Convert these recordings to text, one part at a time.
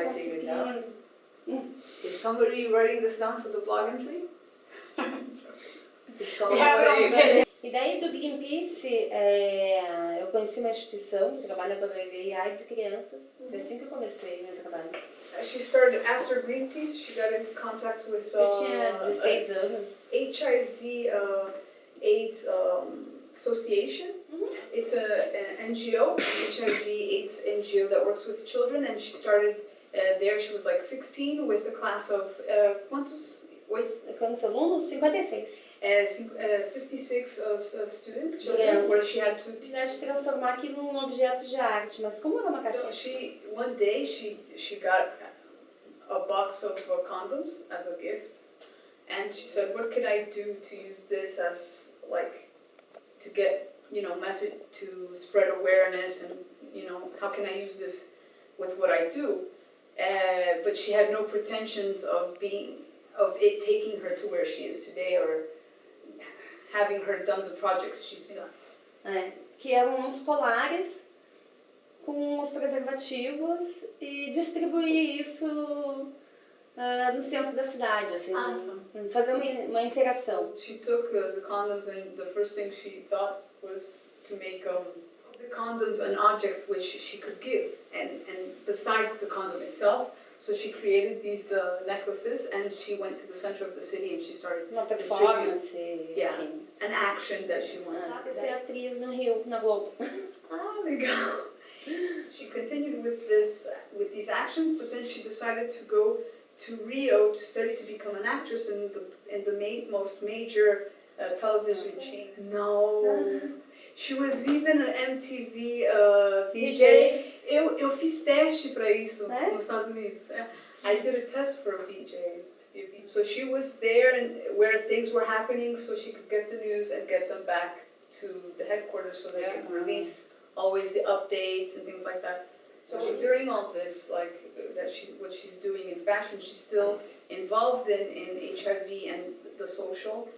conseguir... Is somebody writing this down for the blog entry? E daí do Greenpeace, eu conheci uma instituição que trabalha com HIV e AIDS e crianças. Foi assim que eu comecei meu trabalho. She started after Greenpeace. She got in contact with Eu tinha 16 anos. HIV AIDS Association. It's an NGO, HIV AIDS NGO that works with children, and she started there. She was like 16 with a class of quantos? Quantos alunos? 56. 56 students, children, where she had to teach. De transformar aquilo num objeto de arte, mas como era uma caixinha? One day she got a box of condoms as a gift, and she said, "What can I do to use this as to get message, to spread awareness, and how can I use this with what I do?" But she had no pretensions of it taking her to where she is today, or having her done the projects she's done. Que eram uns colares com os preservativos e distribuir isso no centro da cidade, assim, fazer uma interação. She took the condoms, and the first thing she thought was to make the condoms an object which she could give, and besides the condom itself. So she created these necklaces, and she went to the center of the city and she started distributing. Yeah, an action that she wanted. Ela vai ser atriz no Rio, na Globo. Legal. She continued with these actions, but then she decided to go to Rio to study to become an actress in the most major television chain. No. She was even an MTV VJ. Eu fiz teste para isso nos Estados Unidos. I did a test for a VJ. So she was there and where things were happening, so she could get the news and get them back to the headquarters, so they could release always the updates and things like that. So during all this, what she's doing in fashion, she's still involved in HIV and the social.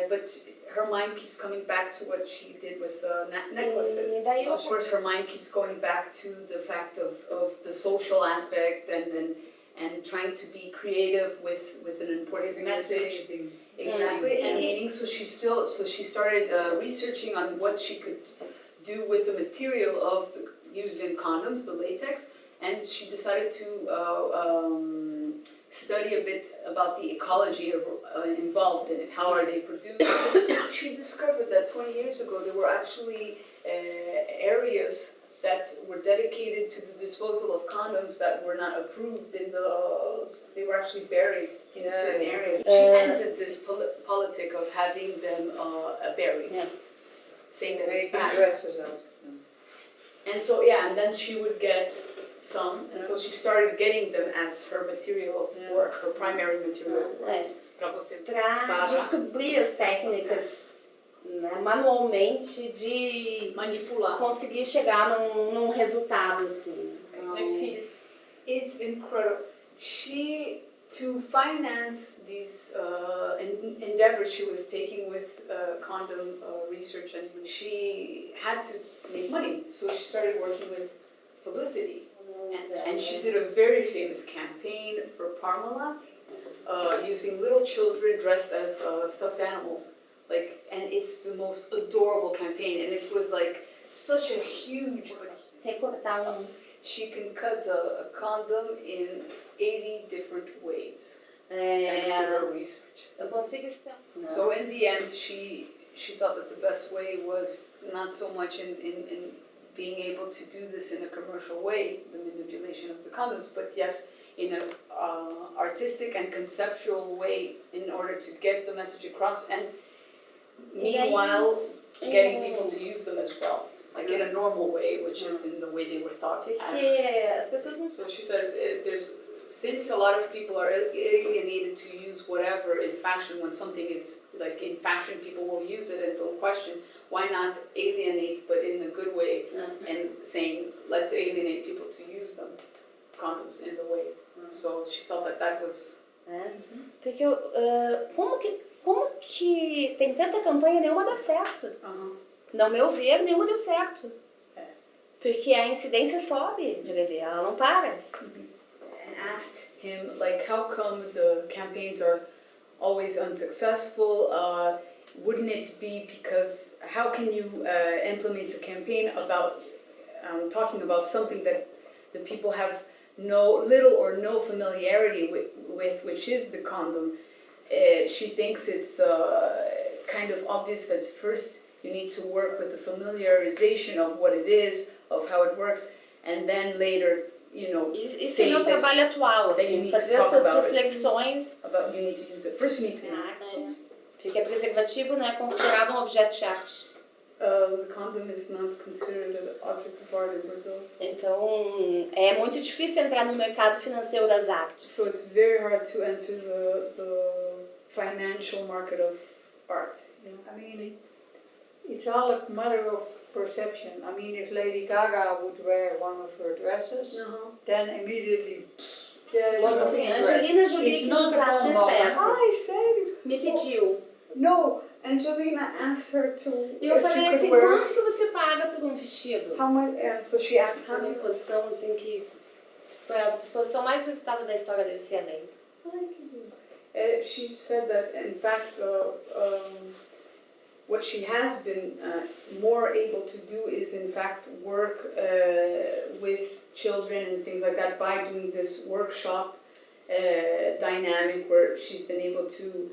But her mind keeps coming back to what she did with necklaces. So of course, her mind keeps going back to the fact of the social aspect and trying to be creative with an important message. Exactly, and meaning. So she started researching on what she could do with the material of used in condoms, the latex, and she decided to study a bit about the ecology involved in it. How are they produced? She discovered that 20 years ago there were actually areas that were dedicated to the disposal of condoms that were not approved they were actually buried in certain areas. She ended this politic of having them buried, saying that it's bad. And so and then she would get some, and so she started getting them as her material of work, her primary material of work. Para descobrir as técnicas manualmente de manipular, conseguir chegar num resultado assim. Difícil. It's incredible. To finance these endeavors she was taking with condom research, and she had to make money, so she started working with publicity. And she did a very famous campaign for Parmalat, using little children dressed as stuffed animals. And it's the most adorable campaign, and it was such a huge... She can cut a condom in 80 different ways, thanks to her research. So in the end, she thought that the best way was not so much in being able to do this in a commercial way, the manipulation of the condoms, but yes, in an artistic and conceptual way in order to get the message across, and meanwhile getting people to use them as well. In a normal way, which is in the way they were thought. So she said, since a lot of people are alienated to use whatever in fashion, when something is in fashion, people will use it and they'll question, why not alienate, but in a good way, and saying, let's alienate people to use them, condoms in the way. So she thought that was... Porque como que tem tanta campanha e nenhuma dá certo? No meu ver, nenhuma deu certo. Porque a incidência sobe de HIV, ela não para. asked him, like, how come the campaigns are always unsuccessful? Wouldn't it be because, how can you implement a campaign about talking about something that the people have little or no familiarity with, which is the condom? She thinks it's kind of obvious that first you need to work with the familiarization of what it is, of how it works, and then later, you know, Isso é meu trabalho atual, assim, fazer essas reflexões. About you need to use it. First you need to arte, porque preservativo não é considerado um objeto de arte. The condom is not considered an object of art in Brazil. Então, é muito difícil entrar no mercado financeiro das artes. So it's very hard to enter the financial market of art. You know? I mean, it's all a matter of perception. I mean, if Lady Gaga would wear one of her dresses, then immediately lot of Sim, interest. Angelina Jolie It's quis not usar a as minhas condom. peças. Ai, sério? Me pediu. No, Angelina asked her to. E eu if falei she assim, could wear. quanto que você paga por um vestido? How much? So she asked Uma her. exposição assim que foi a exposição mais visitada da história da UCLA. Ai, que lindo. She said that in fact what she has been more able to do is in fact work with children and things like that by doing this workshop dynamic where she's been able to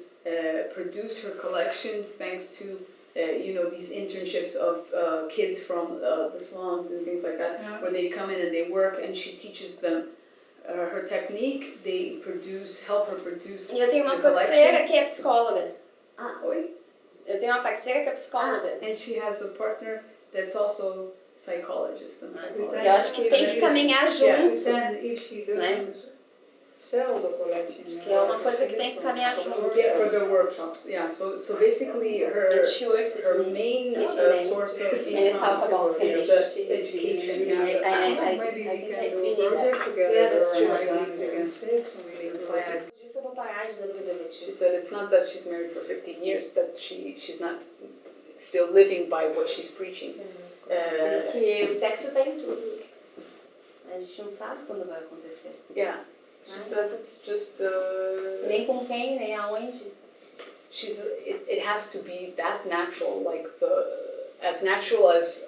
produce her collections thanks to these internships of kids from the slums and things like that, where they come in and they work and she teaches them her technique, they help her produce E eu tenho uma the collection. parceira que é psicóloga. Ah, oi? Eu tenho uma parceira que é psicóloga. And she has a partner that's also psychologist and psychologist. Eu acho que tem que caminhar junto. Then if she doesn't sell the collection, Acho que é uma coisa que tem que caminhar junto. Yeah, for the workshops. Yeah, so basically her main source of income is the education. maybe we can do a project together. Yeah, that's true. Or against this, and we can do it. Disso eu vou parar de usar preservativo. She said it's not that she's married for 15 years, that she's not still living by what she's preaching. Porque o sexo tá em tudo. A gente não sabe quando vai acontecer. Yeah, she says it's just. Nem com quem, nem aonde. It has to be that natural, like as natural as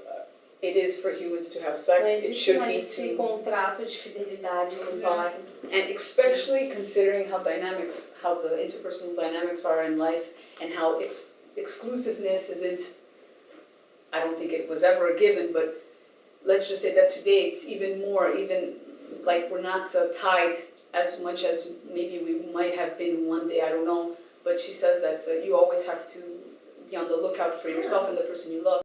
it is for humans to have sex. Não It existe should mais be esse to, contrato de fidelidade ilusório. and especially considering how the interpersonal dynamics are in life, and how exclusiveness isn't. I don't think it was ever a given, but let's just say that today it's even more, like we're not tied as much as maybe we might have been one day, I don't know. But she says that you always have to be on the lookout for yourself and the person you love.